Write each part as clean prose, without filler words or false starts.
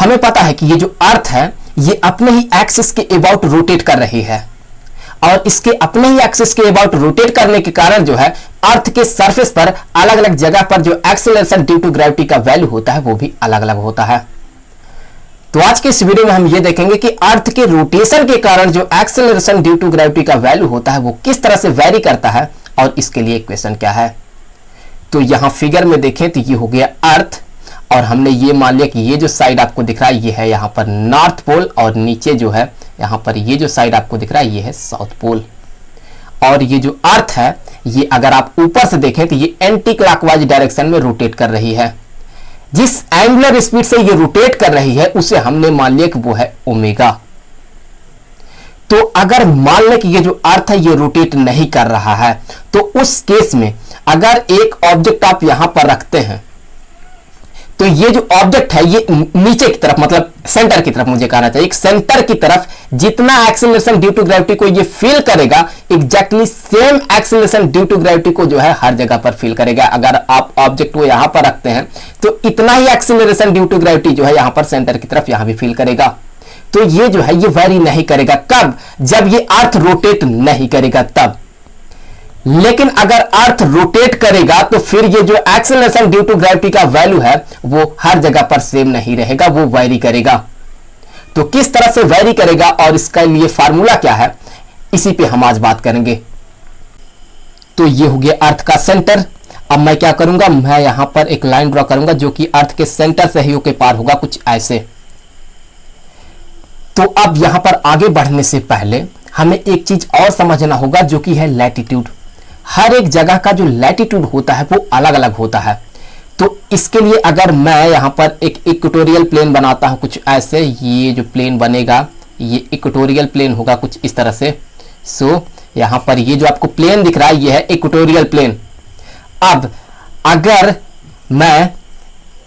हमें पता है कि ये जो अर्थ है ये अपने ही एक्सिस के अबाउट रोटेट कर रही है, और इसके अपने ही एक्सिस के अबाउट रोटेट करने के कारण जो है अर्थ के सरफेस पर अलग अलग जगह पर जो एक्सेलरेशन ड्यू टू ग्रेविटी का वैल्यू होता है वो भी अलग अलग होता है। तो आज के इस वीडियो में हम ये देखेंगे कि अर्थ के रोटेशन के कारण जो एक्सेलरेशन ड्यू टू ग्रेविटी का वैल्यू होता है वो किस तरह से वेरी करता है और इसके लिए इक्वेशन क्या है। तो यहां फिगर में देखें तो ये हो गया अर्थ, और हमने ये मान लिया कि ये जो साइड आपको दिख रहा है ये है यहां पर नॉर्थ पोल, और नीचे जो है यहां पर ये जो साइड आपको दिख रहा है ये है साउथ पोल। और ये जो अर्थ है ये अगर आप ऊपर से देखें तो ये एंटी क्लॉकवाइज डायरेक्शन में रोटेट कर रही है। जिस एंगुलर स्पीड से ये रोटेट कर रही है उसे हमने मान लिया कि वो है ओमेगा। तो अगर मान लें कि ये जो अर्थ है ये रोटेट नहीं कर रहा है तो उस केस में अगर एक ऑब्जेक्ट आप यहां पर रखते हैं तो ये जो ऑब्जेक्ट है ये नीचे की तरफ, मतलब सेंटर की तरफ मुझे कहना चाहिए, सेंटर की तरफ जितना एक्सेलरेशन ड्यू टू ग्रेविटी को ये फील करेगा exactly same acceleration due to gravity को जो है हर जगह पर फील करेगा। अगर आप ऑब्जेक्ट को यहां पर रखते हैं तो इतना ही एक्सेलरेशन ड्यू टू ग्रेविटी जो है यहां पर सेंटर की तरफ यहां भी फील करेगा। तो ये जो है ये वेरी नहीं करेगा। कब? जब ये अर्थ रोटेट नहीं करेगा तब। लेकिन अगर अर्थ रोटेट करेगा तो फिर ये जो एक्सेलरेशन ड्यू टू ग्रेविटी का वैल्यू है वो हर जगह पर सेम नहीं रहेगा, वो वेरी करेगा। तो किस तरह से वेरी करेगा और इसका लिए फार्मूला क्या है इसी पे हम आज बात करेंगे। तो ये हो गया अर्थ का सेंटर। अब मैं क्या करूंगा, मैं यहां पर एक लाइन ड्रॉ करूंगा जो कि अर्थ के सेंटर से ही होके पार होगा, कुछ ऐसे। तो अब यहां पर आगे बढ़ने से पहले हमें एक चीज और समझना होगा जो कि है लैटिट्यूड। हर एक जगह का जो लैटिट्यूड होता है वो अलग अलग होता है। तो इसके लिए अगर मैं यहां पर एक इक्वेटोरियल प्लेन बनाता हूं कुछ ऐसे, ये जो प्लेन बनेगा ये इक्वेटोरियल प्लेन होगा कुछ इस तरह से। सो यहां पर ये जो आपको प्लेन दिख रहा है ये है इक्वेटोरियल प्लेन। अब अगर मैं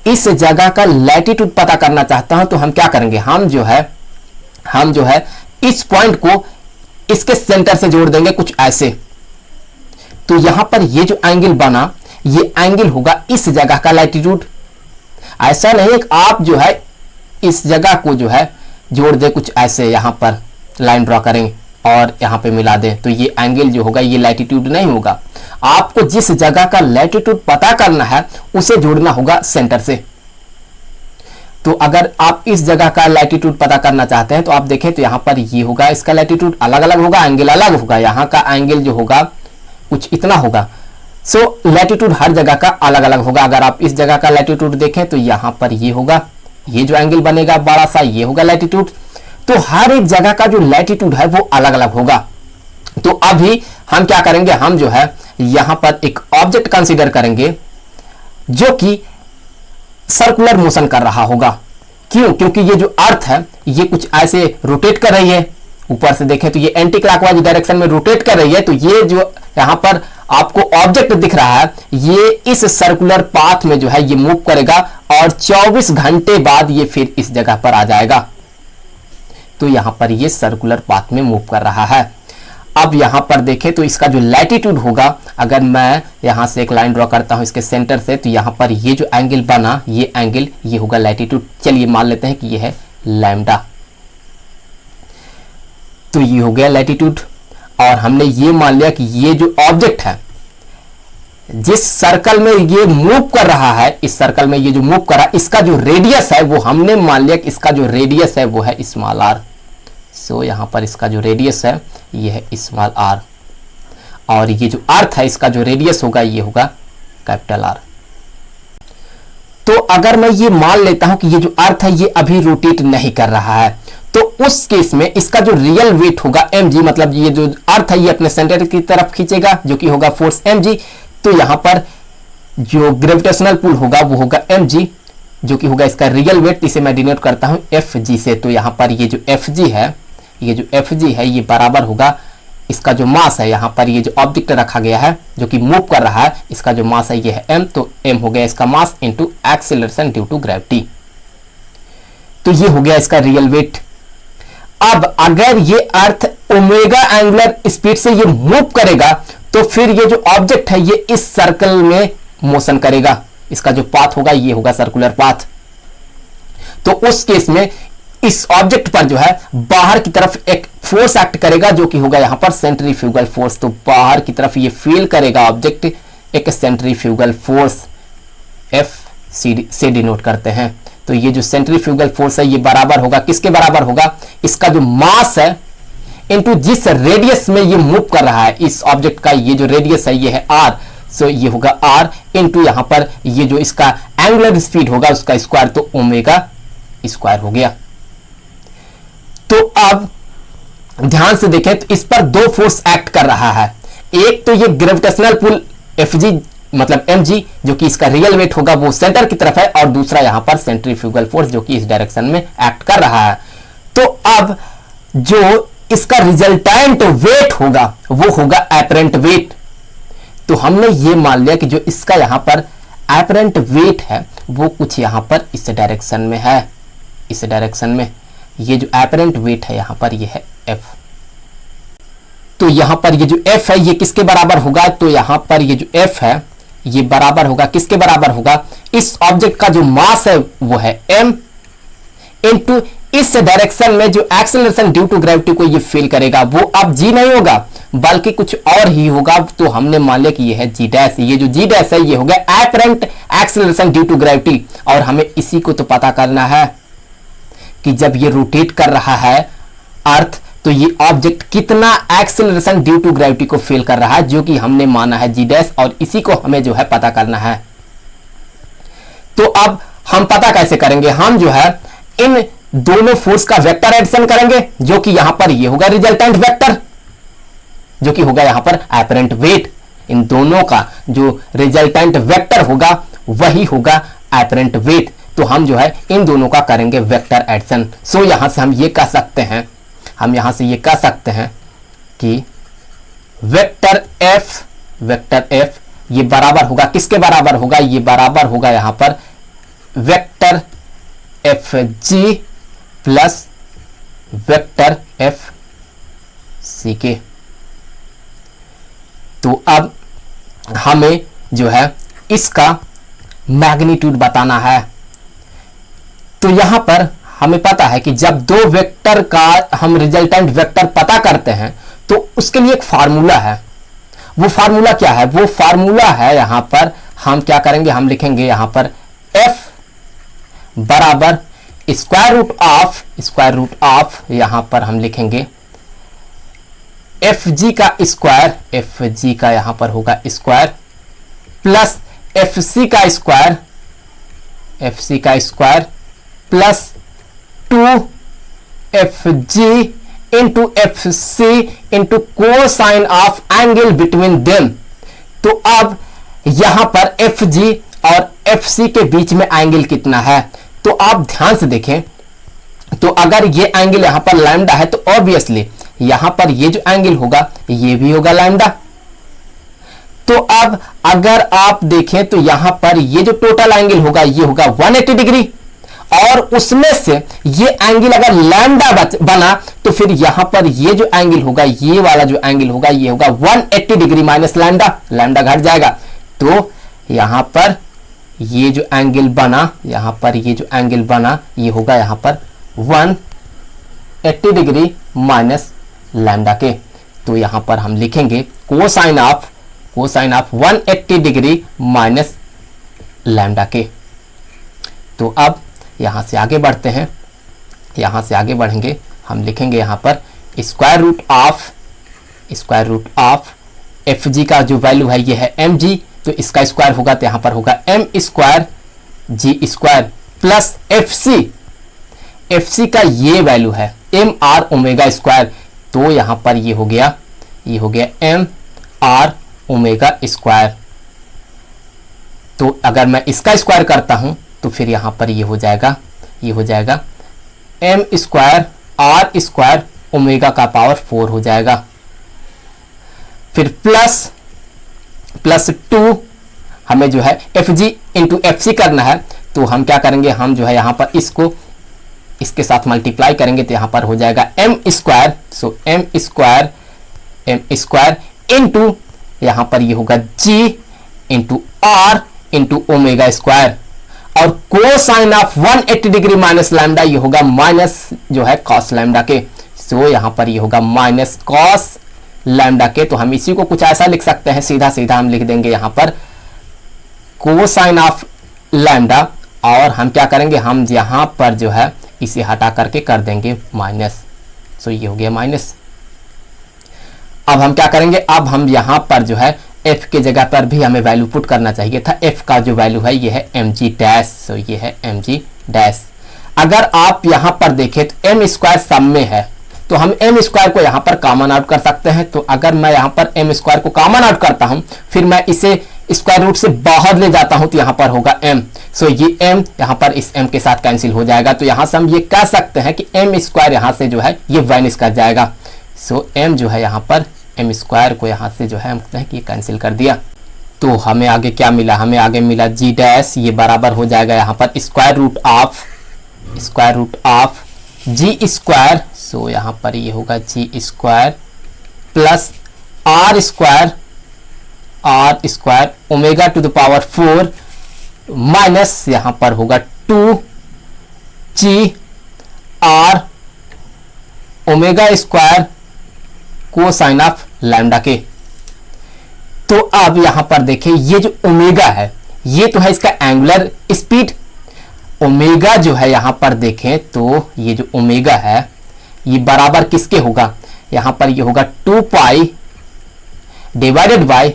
इस जगह का लैटिट्यूड पता करना चाहता हूं तो हम क्या करेंगे, हम जो है इस पॉइंट को इसके सेंटर से जोड़ देंगे कुछ ऐसे। तो यहां पर ये जो एंगल बना ये एंगल होगा इस जगह का लैटिट्यूड। ऐसा नहीं कि आप जो है इस जगह को जो है जोड़ दे कुछ ऐसे, यहां पर लाइन ड्रॉ करें और यहां पे मिला दें तो ये एंगल जो होगा ये लैटिट्यूड नहीं होगा। आपको जिस जगह का लैटिट्यूड पता करना है उसे जोड़ना होगा सेंटर से। तो अगर आप इस जगह का लैटिट्यूड पता करना चाहते हैं तो आप देखें तो यहां पर ये होगा, इसका लैटिट्यूड अलग अलग होगा, एंगल अलग होगा। यहां का एंगल जो होगा कुछ इतना होगा। सो लैटिट्यूड हर जगह का अलग अलग होगा। अगर आप इस जगह का लैटिट्यूड देखें तो यहां पर ये होगा, ये जो एंगल बनेगा बड़ा सा ये होगा लैटिट्यूड। तो हर एक जगह का जो लैटिट्यूड है वो अलग अलग होगा। तो अभी हम क्या करेंगे, हम जो है यहां पर एक ऑब्जेक्ट कंसीडर करेंगे जो कि सर्कुलर मोशन कर रहा होगा। क्यों? क्योंकि ये जो अर्थ है ये कुछ ऐसे रोटेट कर रही है। ऊपर से देखें तो ये एंटी क्लॉकवाइज डायरेक्शन में रोटेट कर रही है। तो ये जो यहां पर आपको ऑब्जेक्ट दिख रहा है ये इस सर्कुलर पाथ में जो है ये मूव करेगा और 24 घंटे बाद ये फिर इस जगह पर आ जाएगा। तो यहां पर ये सर्कुलर पाथ में मूव कर रहा है। अब यहां पर देखें तो इसका जो लैटिट्यूड होगा, अगर मैं यहां से एक लाइन ड्रॉ करता हूं इसके सेंटर से, तो यहां पर ये जो एंगल बना ये एंगल ये होगा लैटिट्यूड। चलिए मान लेते हैं कि ये है लैम्डा। तो ये हो गया लैटिट्यूड। और हमने ये मान लिया कि ये जो ऑब्जेक्ट है जिस सर्कल में ये मूव कर रहा है, इस सर्कल में ये जो मूव कर रहा है इसका जो रेडियस है वो हमने मान लिया कि इसका जो रेडियस है वो है स्मॉल आर। सो यहां पर इसका जो रेडियस है ये है स्मॉल आर, और ये जो अर्थ है इसका जो रेडियस होगा ये होगा कैपिटल आर। तो अगर मैं ये मान लेता हूं कि ये जो अर्थ है ये अभी रोटेट नहीं कर रहा है तो उस केस में इसका जो रियल वेट होगा mg, मतलब ये जो अर्थ है ये अपने सेंटर की तरफ खींचेगा जो कि होगा फोर्स mg। तो यहां पर जो ग्रेविटेशनल पुल होगा वो होगा mg जो कि होगा इसका रियल वेट। इसे मैं डिनोट करता हूं fg से। तो यहां पर ये जो fg है ये बराबर होगा इसका जो मास है, यहां पर ये जो ऑब्जेक्ट रखा गया है जो कि मूव कर रहा है इसका जो मास है ये है m। तो m हो गया इसका mass into acceleration due to gravity. तो ये हो गया इसका रियल वेट। अब अगर ये अर्थ ओमेगा एंगुलर स्पीड से ये मूव करेगा तो फिर ये जो ऑब्जेक्ट है ये इस सर्कल में मोशन करेगा। इसका जो पाथ होगा ये होगा सर्कुलर पाथ। तो उस केस में इस ऑब्जेक्ट पर जो है बाहर की तरफ एक फोर्स एक्ट करेगा जो कि होगा यहां पर सेंट्रीफ्यूगल फोर्स। तो बाहर की तरफ ये फील करेगा ऑब्जेक्ट एक सेंट्रीफ्यूगल फोर्स एफ से डिनोट करते हैं। तो ये जो सेंट्रीफ्यूगल फोर्स है ये बराबर होगा किसके बराबर होगा, इसका जो मास है इनटू जिस रेडियस में ये मूव कर रहा है, इस ऑब्जेक्ट का ये जो रेडियस है ये है आर, सो ये होगा आर इनटू यहां पर ये जो इसका एंगुलर स्पीड होगा उसका स्क्वायर, तो ओमेगा स्क्वायर हो गया। तो अब ध्यान से देखें तो इस पर दो फोर्स एक्ट कर रहा है, एक तो ये ग्रेविटेशनल पुल एफजी मतलब mg जो कि इसका रियल वेट होगा वो सेंटर की तरफ है, और दूसरा यहां पर सेंट्रीफ्यूगल फोर्स जो कि इस डायरेक्शन में एक्ट कर रहा है। तो अब जो इसका रिजल्टेंट वेट होगा वो होगा एपरेंट वेट। तो हमने ये मान लिया कि जो इसका यहां पर एपरेंट वेट है वो कुछ यहां पर इस डायरेक्शन में है, इस डायरेक्शन में ये जो एपरेंट वेट है यहां पर ये है f। तो यहां पर ये जो f है ये किसके बराबर होगा, तो यहां पर ये जो f है ये बराबर होगा किसके बराबर होगा, इस ऑब्जेक्ट का जो मास है वो है m इनटू इस डायरेक्शन में जो एक्सेलरेशन ड्यू टू ग्रेविटी को ये फील करेगा वो अब g नहीं होगा बल्कि कुछ और ही होगा। तो हमने मान लिया कि ये है g डैश, ये जो g डैश है ये हो गया apparent acceleration due to gravity. और हमें इसी को तो पता करना है कि जब ये रोटेट कर रहा है अर्थ तो ये ऑब्जेक्ट कितना एक्सेलरेशन ड्यू टू ग्रेविटी को फील कर रहा है, जो कि हमने माना है g डैश, और इसी को हमें जो है पता करना है। तो अब हम पता कैसे करेंगे, हम जो है इन दोनों फोर्स का वेक्टर एडिशन करेंगे जो कि यहां पर ये होगा रिजल्टेंट वेक्टर जो कि होगा यहां पर एपरेंट वेट। इन दोनों का जो रिजल्टेंट वेक्टर होगा वही होगा एपरेंट वेट। तो हम जो है इन दोनों का करेंगे वेक्टर एडिशन। सो यहां से हम ये कह सकते हैं, हम यहां से ये कह सकते हैं कि वेक्टर एफ ये बराबर होगा किसके बराबर होगा, ये बराबर होगा यहां पर vector F G plus vector F C के। तो अब हमें जो है इसका मैग्नीट्यूड बताना है। तो यहां पर हमें पता है कि जब दो वेक्टर का हम रिजल्टेंट वेक्टर पता करते हैं तो उसके लिए एक फार्मूला है। वो फार्मूला क्या है, वो फार्मूला है यहां पर हम क्या करेंगे, हम लिखेंगे यहां पर f बराबर स्क्वायर रूट ऑफ यहां पर हम लिखेंगे fg का स्क्वायर, fg का यहां पर होगा स्क्वायर प्लस fc का स्क्वायर, fc का square plus 2fg into fc into cosine of angle between them. तो अब यहां पर fg और fc के बीच में एंगल कितना है, तो आप ध्यान से देखें। तो अगर ये एंगल यहां पर लैम्डा है तो ऑब्वियसली यहां पर ये जो एंगल होगा ये भी होगा लैम्डा। तो अब अगर आप देखें तो यहां पर ये जो टोटल एंगल होगा ये होगा 180 डिग्री, और उसमें से ये एंगल अगर लैम्डा बना तो फिर यहां पर ये जो एंगल होगा, ये वाला जो एंगल होगा ये होगा 180 डिग्री माइनस लैम्डा, लैम्डा घट जाएगा। तो यहां पर ये जो एंगल बना, यहां पर ये जो एंगल बना ये होगा यहां पर 180 डिग्री माइनस लैम्डा के। तो यहां पर हम लिखेंगे cosine of 180 degree minus lambda के। तो अब यहां से आगे बढ़ते हैं, यहां से आगे बढ़ेंगे, हम लिखेंगे यहां पर square root of F G का जो वैल्यू है ये है एम जी, तो इसका स्क्वायर होगा तो यहां पर होगा एम स्क्वायर जी स्क्वायर प्लस एफ सी का ये वैल्यू है एम आर ओमेगा स्क्वायर। तो यहां पर ये हो गया एम आर ओमेगा स्क्वायर। तो अगर मैं इसका स्क्वायर करता हूं तो फिर यहां पर ये हो जाएगा M square R square omega का पावर 4 हो जाएगा। फिर प्लस 2 हमें जो है F G into F C करना है, तो हम क्या करेंगे, हम जो है यहां पर इसको इसके साथ मल्टीप्लाई करेंगे तो यहां पर हो जाएगा M square, so M square into यहां पर ये होगा G into R into omega square. और cosine of 180 degree minus lambda ये होगा माइनस जो है कॉस लैम्डा के। सो यहां पर ये होगा माइनस कॉस लैम्डा के। तो हम इसी को कुछ ऐसा लिख सकते हैं, सीधा सीधा हम लिख देंगे यहां पर कोसाइन ऑफ लैम्डा, और हम क्या करेंगे, हम यहां पर जो है इसे हटा करके कर देंगे माइनस। सो ये हो गया माइनस। अब हम क्या करेंगे, अब हम यहां पर जो है f के जगह पर भी हमें वैल्यू पुट करना चाहिए था। f का जो वैल्यू है ये है mg डैश। सो ये है mg डैश। अगर आप यहां पर देखें तो m स्क्वायर सब में है, तो हम m स्क्वायर को यहां पर कॉमन आउट कर सकते हैं। तो अगर मैं यहां पर m स्क्वायर को कॉमन आउट करता हूं, फिर मैं इसे स्क्वायर रूट से बाहर ले जाता हूं, तो यहां पर होगा m। सो ये m यहां पर इस m के साथ कैंसिल हो जाएगा। तो यहां से हम ये कह सकते हैं कि m स्क्वायर यहां से जो है ये वाइनिश कर जाएगा। सो m जो है यहां पर m स्क्वायर को यहां से जो है हम कहते हैं कि ये कैंसिल कर दिया। तो हमें आगे क्या मिला, हमें आगे मिला g डैश, ये बराबर हो जाएगा यहां पर square root of g square. So यहां पर ये होगा g square plus r square omega to the power 4 minus यहां पर होगा 2g r omega square cosine of lambda के। तो अब यहां पर देखिए ये जो ओमेगा है ये तो है इसका एंगुलर स्पीड। ओमेगा जो है यहां पर देखें तो ये जो ओमेगा है ये बराबर किसके होगा, यहां पर ये होगा 2 पाई डिवाइडेड बाय,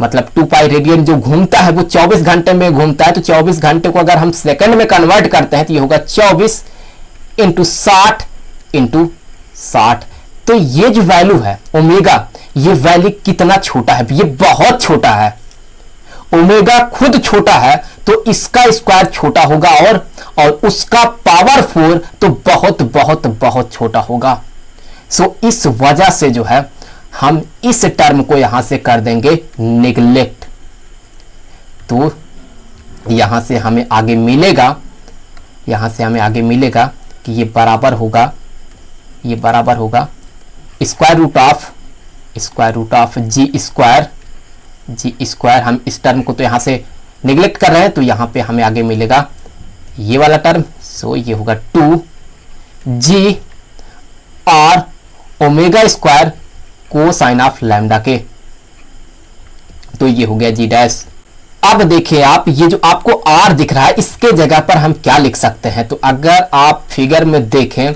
मतलब 2 पाई रेडियन जो घूमता है वो 24 घंटे में घूमता है। तो 24 घंटे को अगर हम सेकंड में कन्वर्ट करते हैं तो ये होगा 24 इंटू 60। तो ये जो वैल्यू है ओमेगा, ये वैल्यू कितना छोटा है, ये बहुत छोटा है। ओमेगा खुद छोटा है तो इसका स्क्वायर छोटा होगा और उसका पावर 4 तो बहुत बहुत बहुत छोटा होगा। सो इस वजह से जो है हम इस टर्म को यहां से कर देंगे नेग्लेक्ट। तो यहां से हमें आगे मिलेगा कि ये बराबर होगा square root of G square. हम इस टर्म को तो यहां से निगलेक्ट कर रहे हैं, तो यहां पे हमें आगे मिलेगा ये वाला टर्म। सो ये होगा 2g r omega square cosine of lambda के। तो ये हो गया g डैश। अब देखिए आप, ये जो आपको r दिख रहा है इसके जगह पर हम क्या लिख सकते हैं। तो अगर आप फिगर में देखें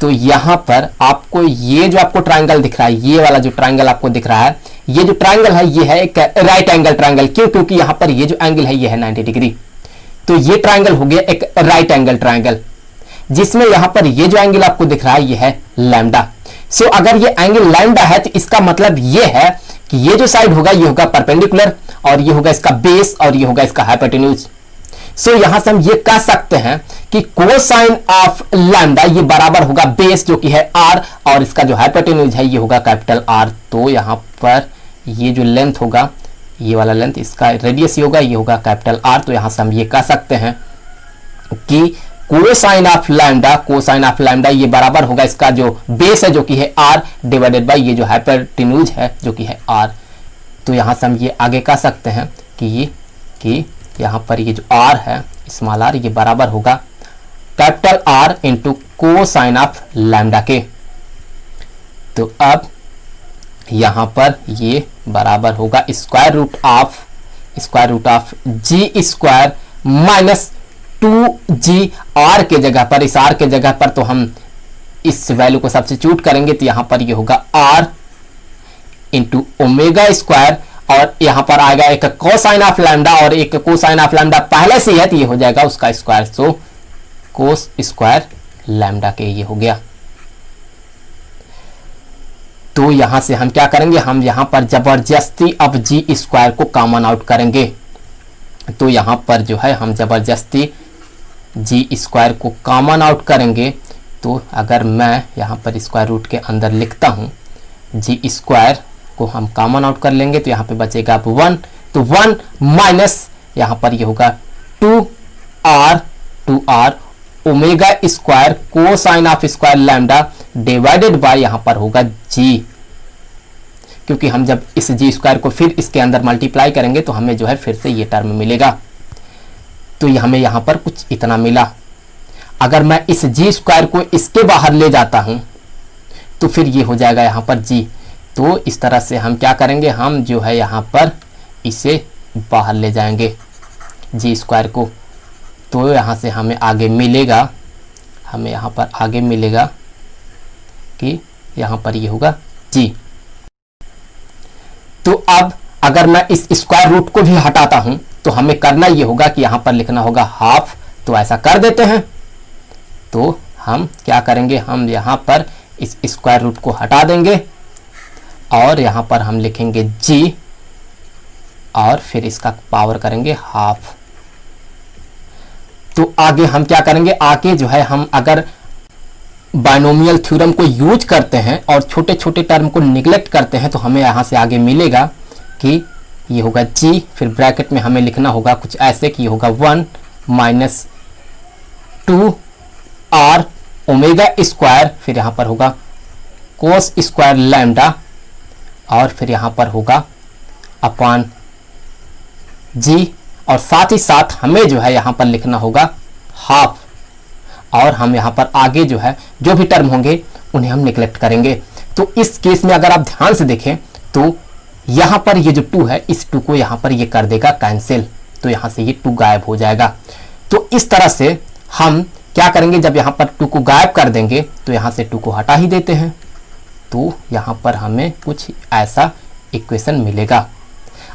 तो यहां पर आपको ये जो आपको ट्रायंगल दिख रहा है, ये वाला जो ट्रायंगल आपको दिख रहा है, ये जो ट्रायंगल है ये है एक राइट एंगल ट्रायंगल। क्यों? क्योंकि यहां पर ये जो एंगल है ये है 90 डिग्री। तो ये ट्रायंगल हो गया एक राइट एंगल ट्रायंगल, जिसमें यहां पर ये जो एंगल आपको दिख रहा है ये है लैम्डा। सो अगर ये एंगल लैम्डा है तो इसका मतलब ये है कि ये जो साइड होगा ये होगा परपेंडिकुलर, और ये होगा इसका बेस, और ये होगा इसका हाइपोटेन्यूज। सो यहां से हम ये कह सकते हैं कि कोसाइन ऑफ लैम्डा ये बराबर होगा बेस जो कि है r, और इसका जो हाइपोटेन्यूज है ये होगा कैपिटल R। तो यहां पर ये जो लेंथ होगा, ये वाला लेंथ, इसका रेडियस ये होगा, ये होगा कैपिटल R। तो यहां से हम ये कह सकते हैं कि कोसाइन ऑफ लैम्डा ये बराबर होगा इसका जो बेस है जो कि है r डिवाइडेड बाय ये जो हाइपोटेन्यूज है जो कि है r। तो यहां से हम ये आगे कह सकते हैं कि यहां पर ये जो r है स्मॉल r ये बराबर होगा capital R into cosine of lambda के। तो अब यहां पर ये बराबर होगा square root of G square minus 2g r के जगह पर, इस r के जगह पर तो हम इस वैल्यू को सब्स्टिट्यूट करेंगे, तो यहां पर ये होगा r इंटू ओमेगा स्क्वायर, और यहां पर आएगा एक कोसाइन ऑफ लैम्डा और एक कोसाइन ऑफ लैम्डा पहले से है तो ये हो जाएगा उसका स्क्वायर। सो कोस स्क्वायर लैम्डा के ये हो गया। तो यहां से हम क्या करेंगे, हम यहां पर जबरदस्ती अब जी स्क्वायर को कॉमन आउट करेंगे। तो यहां पर जो है हम जबरदस्ती जी स्क्वायर को कॉमन आउट करेंगे। तो अगर मैं यहां पर स्क्वायर रूट के अंदर लिखता हूं जी स्क्वायर को हम कॉमन आउट कर लेंगे, तो यहां पे बचेगा अब 1। तो 1 माइनस यहां पर ये होगा 2r omega square cosine of square lambda divided by यहां पर होगा g, क्योंकि हम जब इस जी स्क्वायर को फिर इसके अंदर मल्टीप्लाई करेंगे तो हमें जो है फिर से ये टर्म मिलेगा। तो ये हमें यहाँ पर कुछ इतना मिला। अगर मैं इस जी स्क्वायर को इसके बाहर ले जाता हूँ तो फिर ये हो जाएगा यहाँ पर जी। तो इस तरह से हम क्या करेंगे, हम जो है यहाँ पर इसे बाहर ले जाएंगे जी स्क्वायर को। तो यहाँ से हमें आगे मिलेगा, हमें यहाँ पर आगे मिलेगा कि यहाँ पर ये होगा जी। तो अब अगर मैं इस स्क्वायर रूट को भी हटाता हूं तो हमें करना ये होगा कि यहाँ पर लिखना होगा हाफ। तो ऐसा कर देते हैं। तो हम क्या करेंगे, हम यहाँ पर इस स्क्वायर रूट को हटा देंगे और यहाँ पर हम लिखेंगे जी और फिर इसका पावर करेंगे हाफ। तो आगे हम क्या करेंगे, आगे जो है हम अगर बाइनोमियल थ्योरम को यूज करते हैं और छोटे छोटे टर्म को निगलेक्ट करते हैं तो हमें यहाँ से आगे मिलेगा कि ये होगा जी, फिर ब्रैकेट में हमें लिखना होगा कुछ ऐसे कि होगा 1 माइनस 2 आर ओमेगा स्क्वायर, फिर यहाँ पर होगा कोस स्क्वायर लैम्डा और फिर यहाँ पर होगा अपॉन जी, और साथ ही साथ हमें जो है यहाँ पर लिखना होगा हाफ। और हम यहाँ पर आगे जो है जो भी टर्म होंगे उन्हें हम निगलेक्ट करेंगे। तो इस केस में अगर आप ध्यान से देखें तो यहाँ पर ये जो 2 है इस 2 को यहाँ पर ये कर देगा कैंसिल, तो यहाँ से ये 2 गायब हो जाएगा। तो इस तरह से हम क्या करेंगे, जब यहाँ पर 2 को गायब कर देंगे तो यहाँ से 2 को हटा ही देते हैं। तो यहाँ पर हमें कुछ ऐसा इक्वेशन मिलेगा।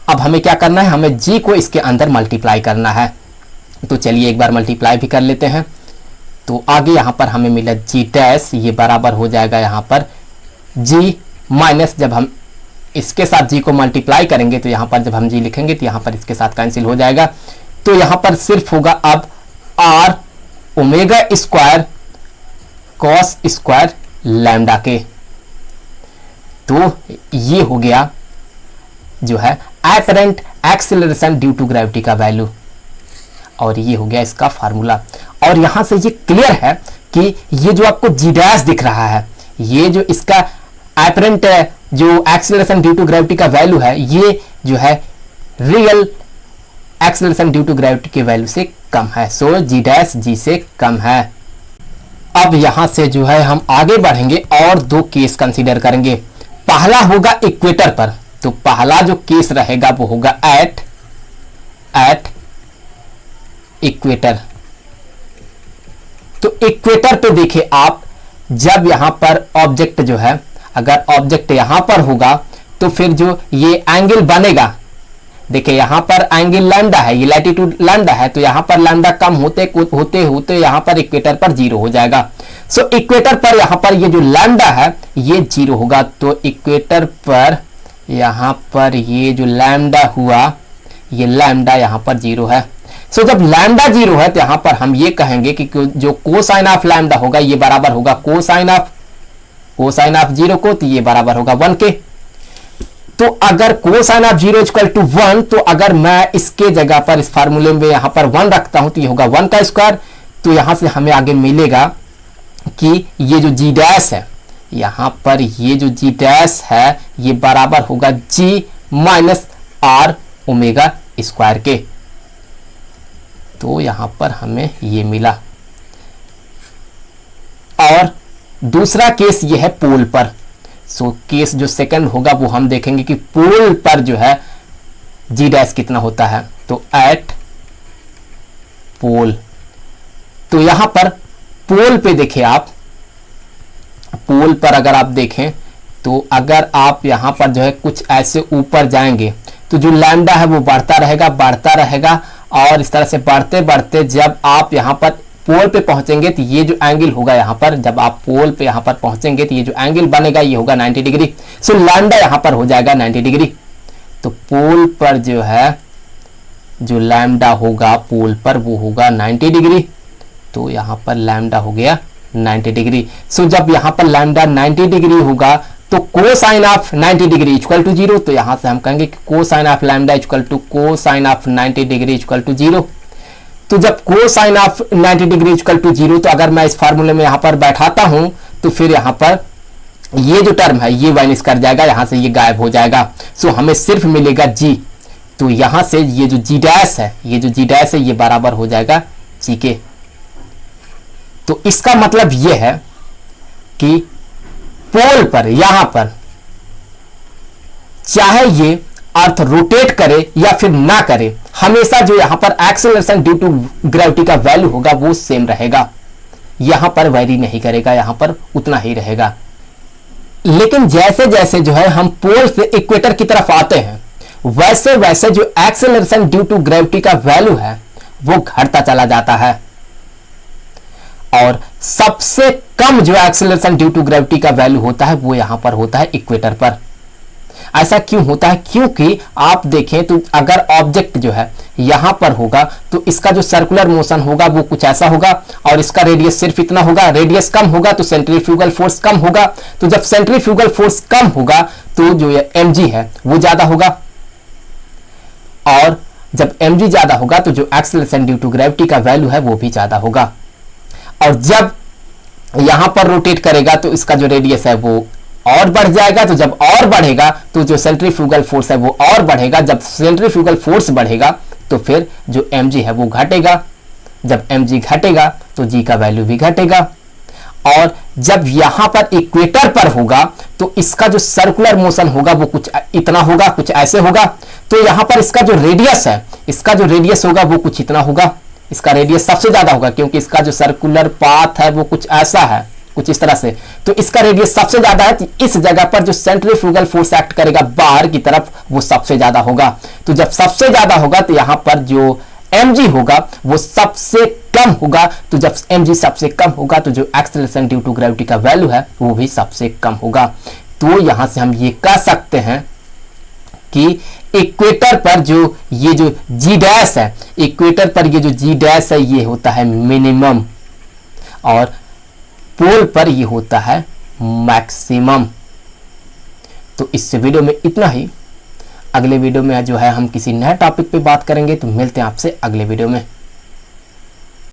अब हमें क्या करना है, हमें जी को इसके अंदर मल्टीप्लाई करना है। तो चलिए एक बार मल्टीप्लाई भी कर लेते हैं। तो आगे यहाँ पर हमें मिला जी डैश, ये बराबर हो जाएगा यहाँ पर जी माइनस, जब हम इसके साथ जी को मल्टीप्लाई करेंगे तो यहाँ पर जब हम जी लिखेंगे तो यहाँ पर इसके साथ कैंसिल हो जाएगा। तो यहाँ पर सिर्फ होगा अब R omega square cos square lambda के। तो ये हो गया जो है apparent acceleration due to gravity का वैल्यू, और ये हो गया इसका फार्मूला। और यहां से ये क्लियर है कि ये जो आपको जी डैश दिख रहा है, ये जो इसका एपरेंट जो एक्सेलरेशन ड्यू टू ग्रेविटी का वैल्यू है, ये जो है real acceleration due to gravity के वैल्यू से कम है। सो जी डैश जी से कम है। अब यहां से जो है हम आगे बढ़ेंगे और 2 केस कंसीडर करेंगे। पहला होगा इक्वेटर पर, तो पहला जो केस रहेगा वो होगा एट इक्वेटर। तो इक्वेटर पे देखिए आप, जब यहां पर ऑब्जेक्ट जो है, अगर ऑब्जेक्ट यहां पर होगा तो फिर जो ये एंगल बनेगा, देखिए यहां पर एंगल लैम्डा है, ये लैटिट्यूड लैम्डा है, तो यहां पर लैम्डा कम होते होते होते यहां पर इक्वेटर पर 0 हो जाएगा। सो इक्वेटर पर यहां पर ये जो लैम्डा है ये 0 होगा। तो इक्वेटर पर यहां पर ये जो लैम्डा हुआ, ये लैम्डा यहां पर 0 है। सो जब लैम्डा 0 है तो यहां पर हम ये कहेंगे कि जो कोसाइन ऑफ लैम्डा होगा ये बराबर होगा कोसाइन ऑफ 0 को, तो ये बराबर होगा 1 के। तो अगर कोसाइन ऑफ 0 इक्वल टू 1, तो अगर मैं इसके जगह पर इस फार्मूले में यहां पर 1 रखता हूं तो ये होगा 1 का स्क्वायर। तो यहां से हमें आगे मिलेगा कि ये जो जी डैश है, यहां पर ये जो जी डैश है ये बराबर होगा जी माइनस आर ओमेगा स्क्वायर के। तो यहां पर हमें ये मिला। और दूसरा केस ये है पोल पर। सो केस जो सेकंड होगा वो हम देखेंगे कि पोल पर जो है जी डैश कितना होता है। तो एट पोल, तो यहां पर पोल पे देखिए आप, पोल पर अगर आप देखें तो अगर आप यहां पर जो है कुछ ऐसे ऊपर जाएंगे तो जो लैम्डा है वो बढ़ता रहेगा और इस तरह से बढ़ते बढ़ते जब आप यहां पर पोल पे पहुंचेंगे तो ये जो एंगल होगा यहां पर, जब आप पोल पे यहां पर पहुंचेंगे तो ये जो एंगल बनेगा ये होगा 90 डिग्री। सो लैम्डा यहां पर हो जाएगा 90 डिग्री। तो पोल पर जो है जो लैम्डा होगा पोल पर वो होगा 90 डिग्री। तो यहां पर लैम्डा हो गया 90 डिग्री। सो जब यहां पर लैम्डा 90 डिग्री होगा तो cosine of 90 degree equal to 0। तो यहां से हम कहेंगे कि cosine of lambda equal to cosine of 90 degree equal to 0। तो जब cosine of 90 degree equal to 0, तो अगर मैं इस फार्मूले में यहां पर बैठाता हूं तो फिर यहां पर ये जो टर्म है ये वाइनिस कर जाएगा, यहां से ये गायब हो जाएगा। सो हमें सिर्फ मिलेगा जी। तो यहां से ये जो जी डैश है, ये जो जी डैश है, ये बराबर हो जाएगा जी के। तो इसका मतलब ये है कि पोल पर, यहां पर चाहे ये अर्थ रोटेट करे या फिर ना करे, हमेशा जो यहां पर एक्सेलरेशन ड्यू टू ग्रेविटी का वैल्यू होगा वो सेम रहेगा, यहां पर वेरी नहीं करेगा, यहां पर उतना ही रहेगा। लेकिन जैसे जैसे जो है हम पोल से इक्वेटर की तरफ आते हैं, वैसे वैसे जो एक्सेलरेशन ड्यू टू ग्रेविटी का वैल्यू है वो घटता चला जाता है, और सबसे कम जो एक्सेलरेशन ड्यू टू ग्रेविटी का वैल्यू होता है वो यहां पर होता है इक्वेटर पर। ऐसा क्यों होता है? क्योंकि आप देखें तो अगर ऑब्जेक्ट जो है यहां पर होगा तो इसका जो सर्कुलर मोशन होगा वो कुछ ऐसा होगा, और इसका रेडियस सिर्फ इतना होगा। रेडियस कम होगा तो सेंट्रीफ्यूगल फोर्स कम होगा, तो जब सेंट्रीफ्यूगल फोर्स कम होगा तो जो ये mg है वो ज्यादा होगा, और जब mg ज्यादा होगा तो जो एक्सेलरेशन ड्यू टू ग्रेविटी का वैल्यू है वो भी ज्यादा होगा। और जब यहां पर रोटेट करेगा तो इसका जो रेडियस है वो और बढ़ जाएगा, तो जब और बढ़ेगा तो जो सेंट्रीफ्यूगल फोर्स है वो और बढ़ेगा। जब सेंट्रीफ्यूगल फोर्स बढ़ेगा तो फिर जो mg है वो घटेगा, जब mg घटेगा तो g का वैल्यू भी घटेगा। और जब यहां पर इक्वेटर पर होगा तो इसका जो सर्कुलर मोशन होगा वो कुछ इतना होगा, कुछ ऐसे होगा। तो यहां पर इसका जो रेडियस है, इसका जो रेडियस होगा वो कुछ इतना होगा, इसका रेडियस सबसे ज्यादा होगा क्योंकि इसका जो सर्कुलर पाथ है वो कुछ ऐसा है, कुछ इस तरह से, तो इसका रेडियस सबसे ज्यादा है। तो इस जगह पर जो सेंट्रीफ्यूगल फोर्स एक्ट करेगा बाहर की तरफ वो सबसे ज्यादा होगा। तो जब सबसे ज्यादा होगा तो यहां पर जो mg होगा वो सबसे कम होगा, तो जब mg सबसे कम होगा तो जो एक्सेलरेशन ड्यू टू ग्रेविटी का वैल्यू है वो भी सबसे कम होगा। तो यहां से हम ये कह सकते हैं कि इक्वेटर पर जो ये जो जी डैश है, इक्वेटर पर ये जो जी डैश है ये होता है मिनिमम, और पोल पर ये होता है मैक्सिमम। तो इस वीडियो में इतना ही। अगले वीडियो में जो है हम किसी नए टॉपिक पे बात करेंगे, तो मिलते हैं आपसे अगले वीडियो में।